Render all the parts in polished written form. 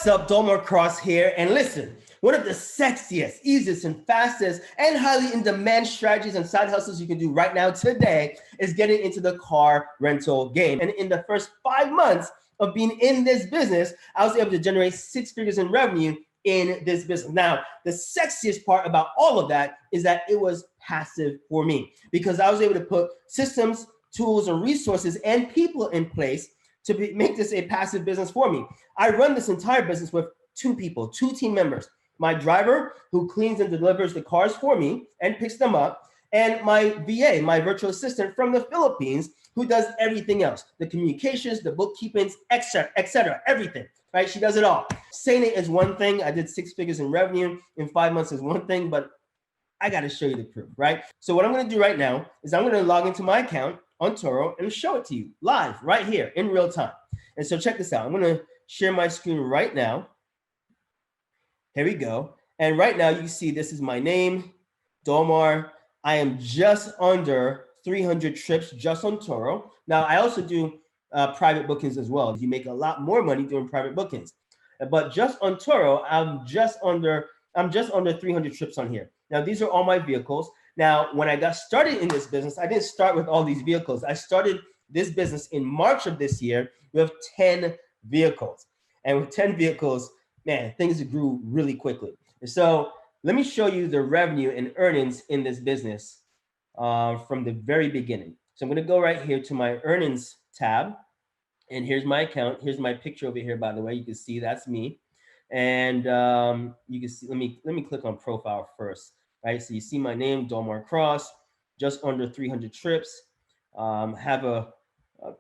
What's up, Dolmar Cross here, and listen, one of the sexiest, easiest, and fastest, and highly in-demand strategies and side hustles you can do right now today is getting into the car rental game. And in the first 5 months of being in this business, I was able to generate 6 figures in revenue in this business. Now, the sexiest part about all of that is that it was passive for me because I was able to put systems, tools, and resources and people in place to make this a passive business for me. I run this entire business with 2 people, 2 team members. My driver, who cleans and delivers the cars for me and picks them up, and my VA, my virtual assistant from the Philippines, who does everything else, the communications, the bookkeeping, etc., everything, right? She does it all. Saying it is one thing. I did 6 figures in revenue in 5 months is one thing, but I got to show you the proof, right? So what I'm going to do right now is I'm going to log into my account on Turo and show it to you live right here in real time. And so check this out. I'm going to share my screen right now. Here we go. And right now you see this is my name, Dolmar. I am just under 300 trips just on Turo. Now I also do private bookings as well. You make a lot more money doing private bookings. But just on Turo, I'm just under 300 trips on here. Now these are all my vehicles. Now, when I got started in this business, I didn't start with all these vehicles. I started this business in March of this year with 10 vehicles. And with 10 vehicles, man, things grew really quickly. And so let me show you the revenue and earnings in this business from the very beginning. So I'm going to go right here to my earnings tab. And here's my account. Here's my picture over here, by the way. You can see that's me. And you can see, let me click on profile first. Right, so you see my name, Dolmar Cross, just under 300 trips. Have a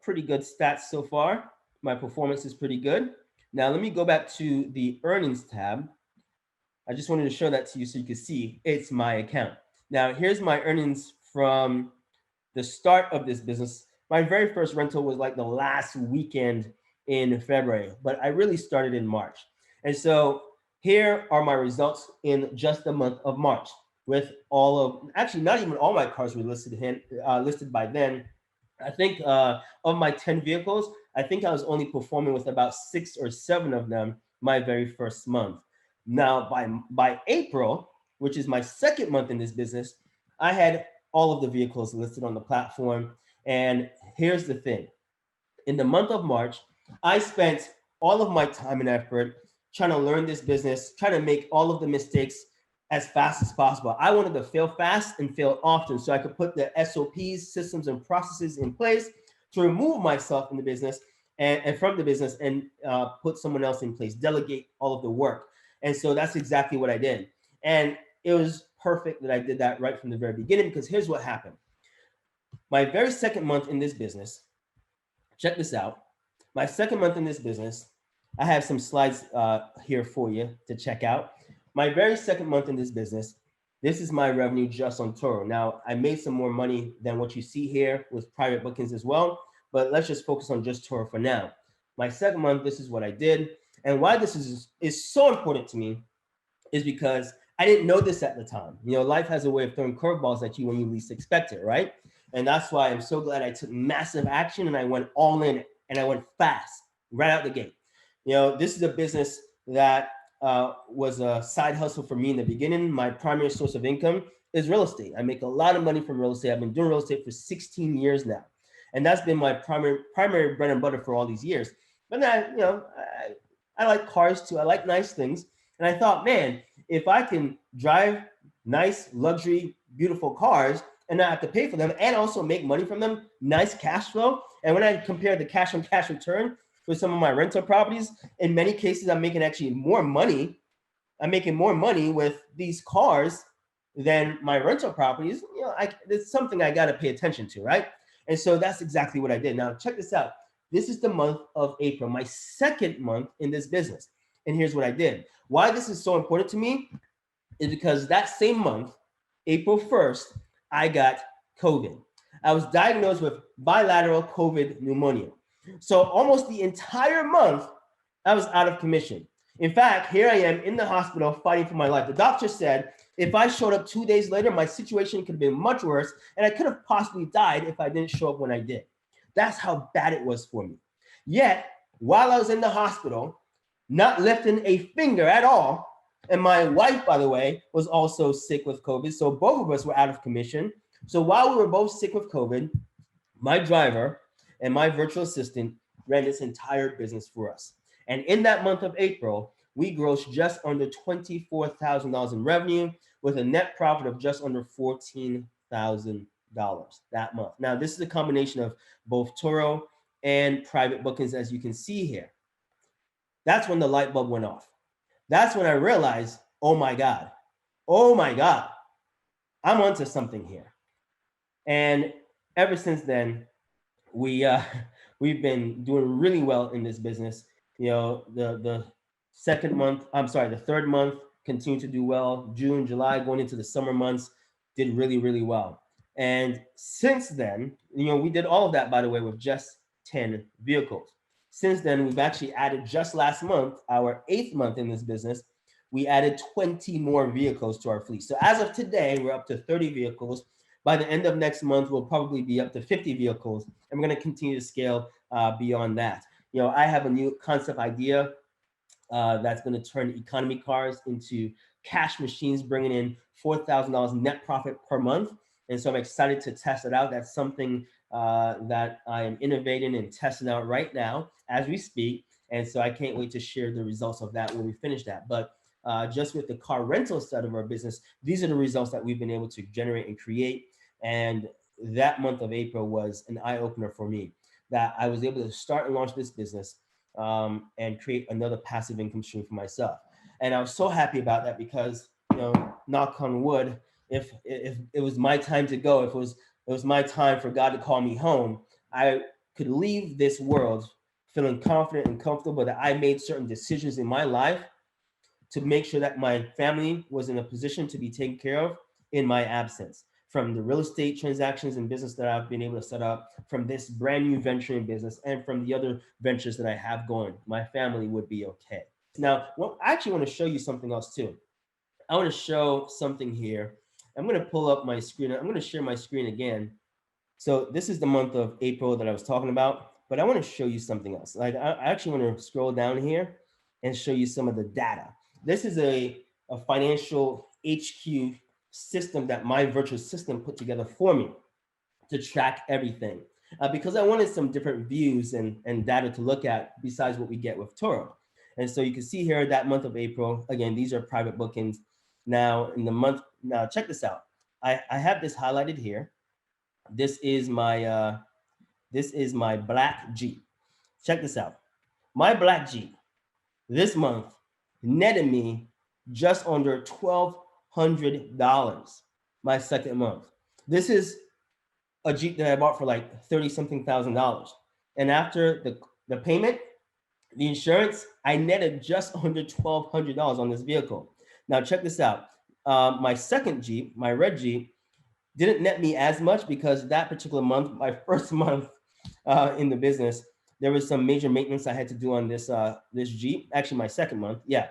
pretty good stats so far. My performance is pretty good. Now let me go back to the earnings tab. I just wanted to show that to you so you can see it's my account. Now here's my earnings from the start of this business. My very first rental was like the last weekend in February, but I really started in March. And so here are my results in just the month of March. With all of, actually not even all my cars were listed by then. I think of my 10 vehicles, I think I was only performing with about 6 or 7 of them my very first month. Now by April, which is my second month in this business, I had all of the vehicles listed on the platform. And here's the thing. In the month of March, I spent all of my time and effort trying to learn this business, trying to make all of the mistakes as fast as possible. I wanted to fail fast and fail often so I could put the SOPs, systems, and processes in place to remove myself in the business and from the business and put someone else in place, delegate all of the work. And so that's exactly what I did. And it was perfect that I did that right from the very beginning because here's what happened. My very second month in this business, check this out. My second month in this business, I have some slides here for you to check out. My very second month in this business, this is my revenue just on Turo. Now, I made some more money than what you see here with private bookings as well, but let's just focus on just Turo for now. My second month, this is what I did. And why this is so important to me is because I didn't know this at the time. You know, life has a way of throwing curveballs at you when you least expect it, right? And that's why I'm so glad I took massive action and I went all in and I went fast right out the gate. You know, this is a business that was a side hustle for me in the beginning. My primary source of income is real estate. I make a lot of money from real estate. I've been doing real estate for 16 years now. And that's been my primary bread and butter for all these years. But then, I like cars too. I like nice things. And I thought, man, if I can drive nice, luxury, beautiful cars and not have to pay for them and also make money from them, nice cash flow. And when I compare the cash on cash return with some of my rental properties, in many cases, I'm making actually more money. I'm making more money with these cars than my rental properties. You know, it's something I got to pay attention to, right? And so that's exactly what I did. Now, check this out. This is the month of April, my second month in this business. And here's what I did. Why this is so important to me is because that same month, April 1st, I got COVID. I was diagnosed with bilateral COVID pneumonia. So almost the entire month, I was out of commission. In fact, here I am in the hospital fighting for my life. The doctor said if I showed up 2 days later, my situation could have been much worse, and I could have possibly died if I didn't show up when I did. That's how bad it was for me. Yet, while I was in the hospital, not lifting a finger at all. And my wife, by the way, was also sick with COVID. So both of us were out of commission. So while we were both sick with COVID, my driver and my virtual assistant ran this entire business for us. And in that month of April, we grossed just under $24,000 in revenue with a net profit of just under $14,000 that month. Now, this is a combination of both Turo and private bookings, as you can see here. That's when the light bulb went off. That's when I realized, oh my God, I'm onto something here. And ever since then, we've been doing really well in this business. You know, the third month continued to do well. June, July, going into the summer months, did really, really well. And since then, you know, we did all of that, by the way, with just 10 vehicles. Since then, we've actually added, just last month, our 8th month in this business, we added 20 more vehicles to our fleet. So as of today, we're up to 30 vehicles. By the end of next month, we'll probably be up to 50 vehicles, and we're going to continue to scale beyond that. You know, I have a new concept idea that's going to turn economy cars into cash machines, bringing in $4,000 net profit per month. And so I'm excited to test it out. That's something that I am innovating and testing out right now as we speak. And so I can't wait to share the results of that when we finish that. But just with the car rental side of our business, these are the results that we've been able to generate and create. And that month of April was an eye-opener for me, that I was able to start and launch this business and create another passive income stream for myself. And I was so happy about that because, you know, knock on wood, if it was my time to go, if it was my time for God to call me home, I could leave this world feeling confident and comfortable that I made certain decisions in my life to make sure that my family was in a position to be taken care of in my absence. From the real estate transactions and business that I've been able to set up, from this brand new venture in business, and from the other ventures that I have going, my family would be okay. Now, I actually want to show you something else too. I want to show something here. I'm going to pull up my screen. I'm going to share my screen again. So this is the month of April that I was talking about, but I want to show you something else. Like I actually want to scroll down here and show you some of the data. This is a financial HQ system that my virtual assistant put together for me to track everything because I wanted some different views and data to look at besides what we get with Turo. And so you can see here that month of April, again, these are private bookings. Now check this out. I have this highlighted here. This is my black Jeep. Check this out. My black Jeep this month netted me just under $1,200 my second month. This is a Jeep that I bought for like 30-something thousand. And after the payment, the insurance, I netted just under $1,200 on this vehicle. Now check this out. My second Jeep, my red Jeep, didn't net me as much because that particular month, my first month in the business, there was some major maintenance I had to do on this Jeep. Actually, my second month, yeah.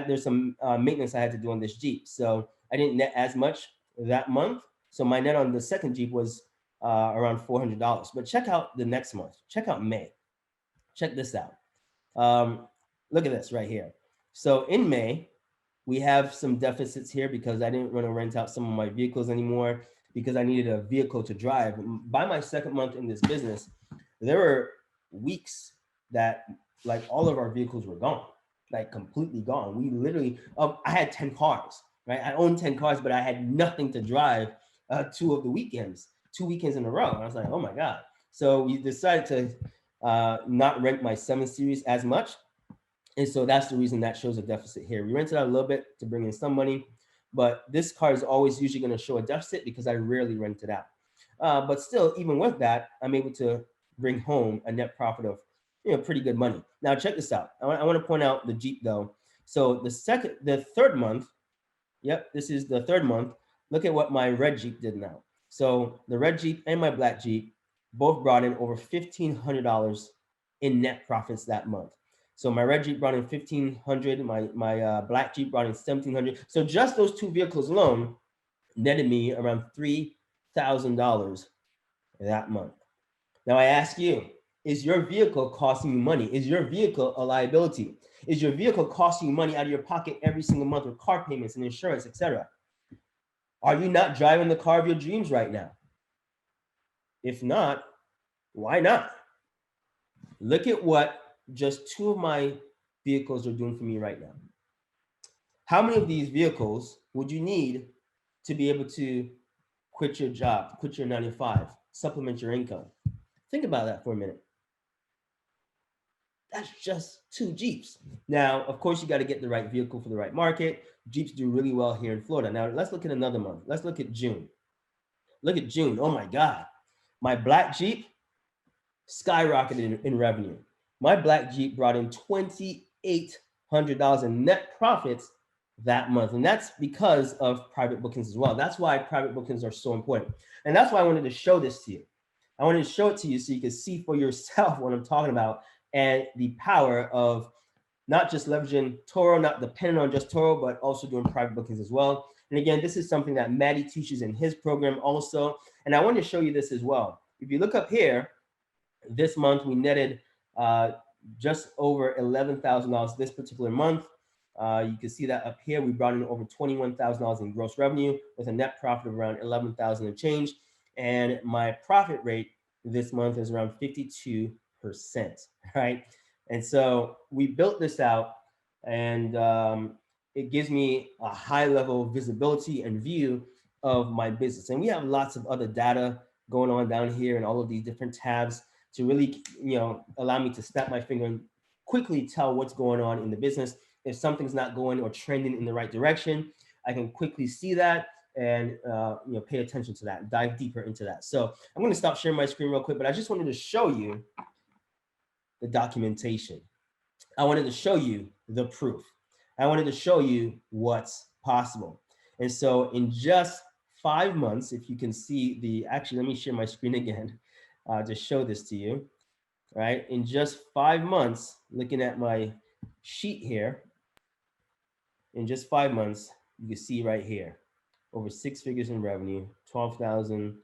There's some maintenance I had to do on this Jeep. So I didn't net as much that month. So my net on the second Jeep was around $400. But check out the next month. Check out May. Check this out. Look at this right here. So in May, we have some deficits here because I didn't want to rent out some of my vehicles anymore because I needed a vehicle to drive. By my second month in this business, there were weeks that like all of our vehicles were gone, like completely gone. We literally, I had 10 cars, right? I owned 10 cars, but I had nothing to drive 2 weekends in a row. And I was like, oh my God. So we decided to not rent my 7 Series as much. And so that's the reason that shows a deficit here. We rented out a little bit to bring in some money, but this car is always usually going to show a deficit because I rarely rent it out. But still, even with that, I'm able to bring home a net profit of, you know, pretty good money. Now check this out. I want to point out the Jeep though. So the third month, yep, this is the third month. Look at what my red Jeep did now. So the red Jeep and my black Jeep both brought in over $1,500 in net profits that month. So my red Jeep brought in $1,500, my black Jeep brought in $1,700. So just those 2 vehicles alone netted me around $3,000 that month. Now I ask you, Is your vehicle costing you money? Is your vehicle a liability? Is your vehicle costing you money out of your pocket every single month with car payments and insurance, etc.? Are you not driving the car of your dreams right now? If not, why not? Look at what just two of my vehicles are doing for me right now. How many of these vehicles would you need to be able to quit your job, quit your 9 to 5, supplement your income? Think about that for a minute. That's just two Jeeps. Now, of course, you got to get the right vehicle for the right market. Jeeps do really well here in Florida. Now, let's look at another month. Let's look at June. Look at June. Oh my God. My black Jeep skyrocketed in revenue. My black Jeep brought in $2,800 in net profits that month. And that's because of private bookings as well. That's why private bookings are so important. And that's why I wanted to show this to you. I wanted to show it to you so you can see for yourself what I'm talking about and the power of not just leveraging Turo, not dependent on just Turo, but also doing private bookings as well. And again, this is something that Maddie teaches in his program also. And I want to show you this as well. If you look up here, this month we netted just over $11,000 this particular month. You can see that up here, we brought in over $21,000 in gross revenue with a net profit of around $11,000 and change. And my profit rate this month is around 52%, right? And so we built this out, and it gives me a high level of visibility and view of my business. And we have lots of other data going on down here and all of these different tabs to really, allow me to snap my finger and quickly tell what's going on in the business. If something's not going or trending in the right direction, I can quickly see that and pay attention to that, dive deeper into that. So I'm going to stop sharing my screen real quick, but I just wanted to show you the documentation. I wanted to show you the proof. I wanted to show you what's possible. And so in just 5 months, if you can see actually, let me share my screen again to show this to you, right? In just 5 months, looking at my sheet here, in just 5 months, you can see right here, over 6 figures in revenue, 12,000,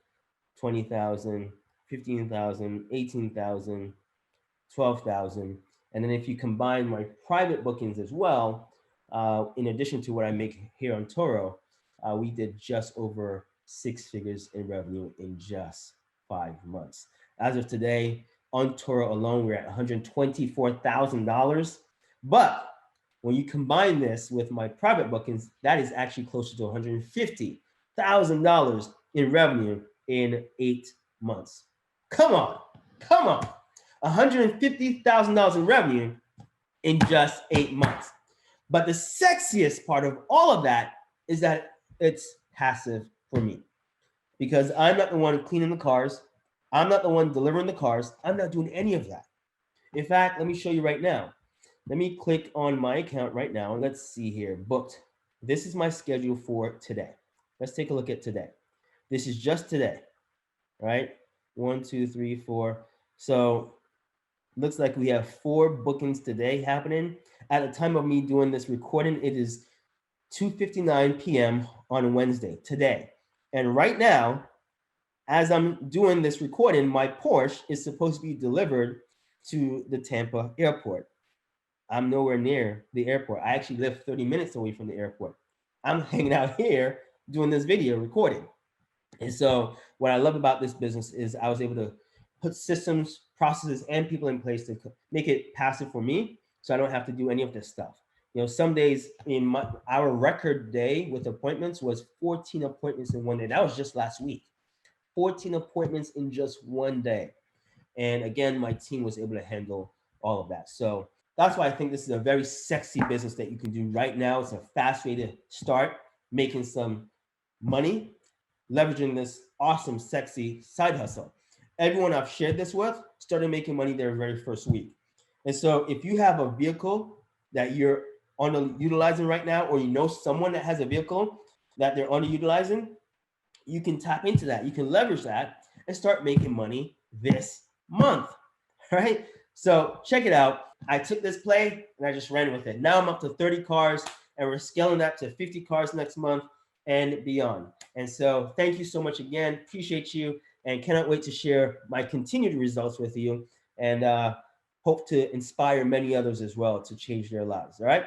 20,000, 15,000, 18,000, 12,000. And then if you combine my private bookings as well, in addition to what I make here on Turo, we did just over 6 figures in revenue in just 5 months. As of today, on Turo alone, we're at $124,000. But when you combine this with my private bookings, that is actually closer to $150,000 in revenue in 8 months. Come on. $150,000 in revenue in just 8 months. But the sexiest part of all of that is that it's passive for me, because I'm not the one cleaning the cars. I'm not the one delivering the cars. I'm not doing any of that. In fact, let me show you right now. Let me click on my account right now. And let's see here, booked. This is my schedule for today. Let's take a look at today. This is just today, right? 1, 2, 3, 4. So looks like we have 4 bookings today happening. At the time of me doing this recording, it is 2:59 p.m. on Wednesday, today. And right now, as I'm doing this recording, my Porsche is supposed to be delivered to the Tampa airport. I'm nowhere near the airport. I actually live 30 minutes away from the airport. I'm hanging out here doing this video recording. And so what I love about this business is I was able to put systems, processes, and people in place to make it passive for me, so I don't have to do any of this stuff. Some days our record day with appointments was 14 appointments in one day. That was just last week. 14 appointments in just one day. And again, my team was able to handle all of that. So that's why I think this is a very sexy business that you can do right now. It's a fast way to start making some money, leveraging this awesome, sexy side hustle. Everyone I've shared this with started making money their very first week. And so if you have a vehicle that you're underutilizing right now, or someone that has a vehicle that they're underutilizing, you can tap into that. You can leverage that and start making money this month, right? So check it out. I took this play and I just ran with it. Now I'm up to 30 cars, and we're scaling that to 50 cars next month and beyond. And so thank you so much again. Appreciate you, and cannot wait to share my continued results with you. and hope to inspire many others as well to change their lives. All right.